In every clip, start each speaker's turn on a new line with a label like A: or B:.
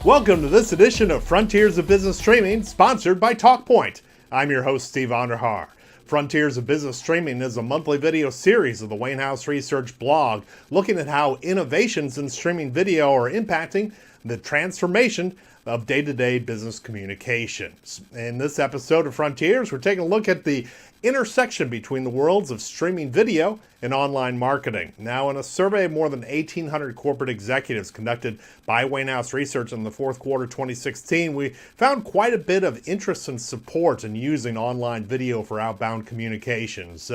A: Welcome to this edition of Frontiers of Business Streaming, sponsored by TalkPoint. I'm your host, Steve Vonderhaar. Frontiers of Business Streaming is a monthly video series of the Wayne House Research blog, looking at how innovations in streaming video are impacting the transformation of day-to-day business communications. In this episode of Frontiers, we're taking a look at the intersection between the worlds of streaming video and online marketing. Now, in a survey of more than 1,800 corporate executives conducted by Wayne House Research in the fourth quarter 2016, we found quite a bit of interest and support in using online video for outbound communications.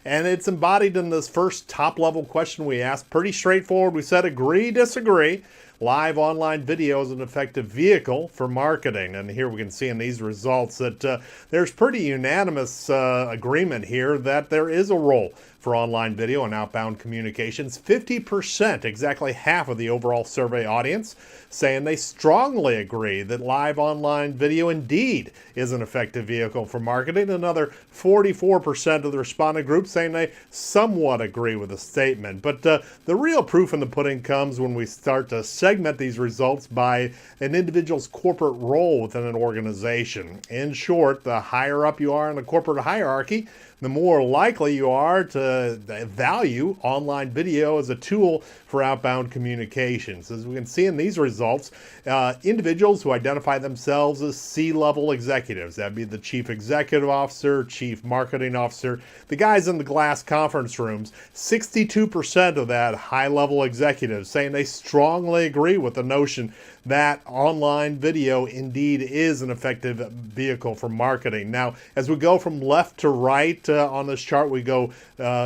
A: And it's embodied in this first top-level question we asked. Pretty straightforward. We said agree, disagree. Live online video is an effective vehicle for marketing. And here we can see in these results that there's pretty unanimous agreement here that there is a role for online video and outbound communications. 50%, exactly half of the overall survey audience, saying they strongly agree that live online video indeed is an effective vehicle for marketing. Another 44% of the respondent group saying they somewhat agree with the statement. But the real proof in the pudding comes when we start to segment these results by an individual's corporate role within an organization. In short, the higher up you are in the corporate hierarchy, the more likely you are to value online video as a tool for outbound communications. As we can see in these results, individuals who identify themselves as C-level executives, that'd be the chief executive officer, chief marketing officer, the guys in the glass conference rooms, 62% of that high-level executives saying they strongly agree with the notion that online video indeed is an effective vehicle for marketing. Now, as we go from left to right on this chart, we go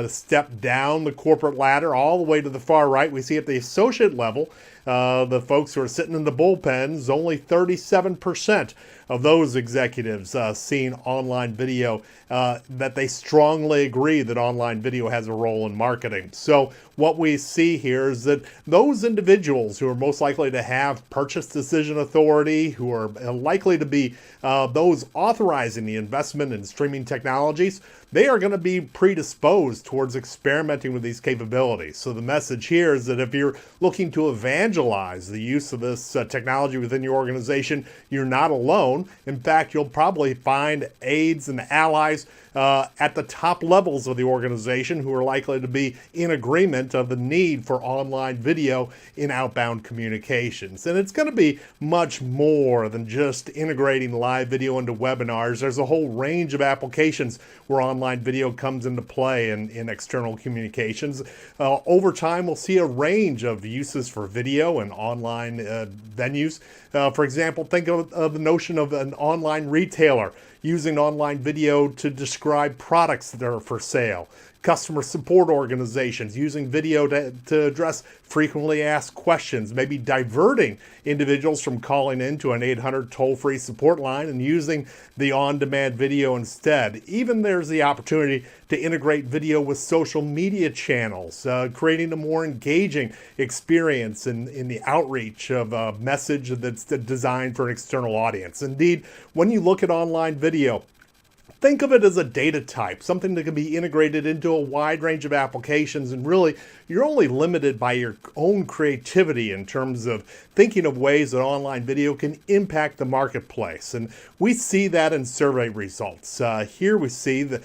A: step down the corporate ladder all the way to the far right. We see at the associate level, the folks who are sitting in the bullpens, only 37% of those executives seeing online video, that they strongly agree that online video has a role in marketing. So what we see here is that those individuals who are most likely to have purchase decision authority, who are likely to be those authorizing the investment in streaming technologies, they are going to be predisposed towards experimenting with these capabilities. So the message here is that if you're looking to evangelize the use of this technology within your organization, you're not alone. In fact, you'll probably find aides and allies at the top levels of the organization who are likely to be in agreement of the need for online video in outbound communications. And it's going to be much more than just integrating live video into webinars. There's a whole range of applications where online video comes into play in external communications. Over time, we'll see a range of uses for video and online venues. For example, think of the notion of an online retailer using online video to describe products that are for sale. Customer support organizations using video to address frequently asked questions, maybe diverting individuals from calling into an 800 toll-free support line and using the on-demand video instead. Even there's the opportunity to integrate video with social media channels, creating a more engaging experience in the outreach of a message that's designed for an external audience. Indeed, when you look at online video, think of it as a data type, something that can be integrated into a wide range of applications, and really, you're only limited by your own creativity in terms of thinking of ways that online video can impact the marketplace. And we see that in survey results. Here we see the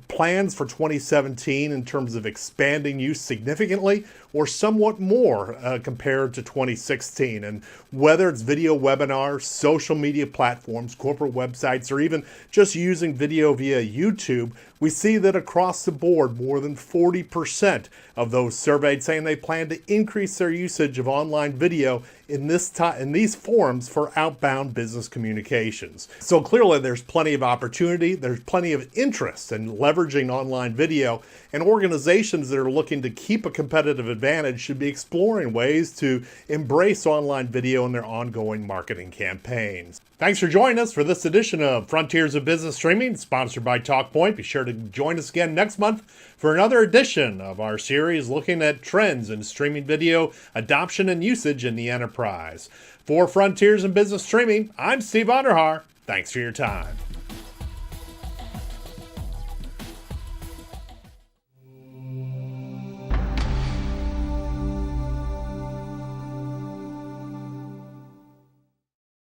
A: plans for 2017 in terms of expanding use significantly or somewhat more compared to 2016. And whether it's video webinars, social media platforms, corporate websites, or even just using video via YouTube, we see that across the board, more than 40% of those surveyed saying they plan to increase their usage of online video in these forums for outbound business communications. So clearly there's plenty of opportunity, there's plenty of interest in leveraging online video, and organizations that are looking to keep a competitive advantage should be exploring ways to embrace online video in their ongoing marketing campaigns. Thanks for joining us for this edition of Frontiers of Business Streaming, sponsored by TalkPoint. Be sure to join us again next month for another edition of our series looking at trends in streaming video adoption and usage in the enterprise. For Frontiers in Business Streaming, I'm Steve Vonderhaar. Thanks for your time.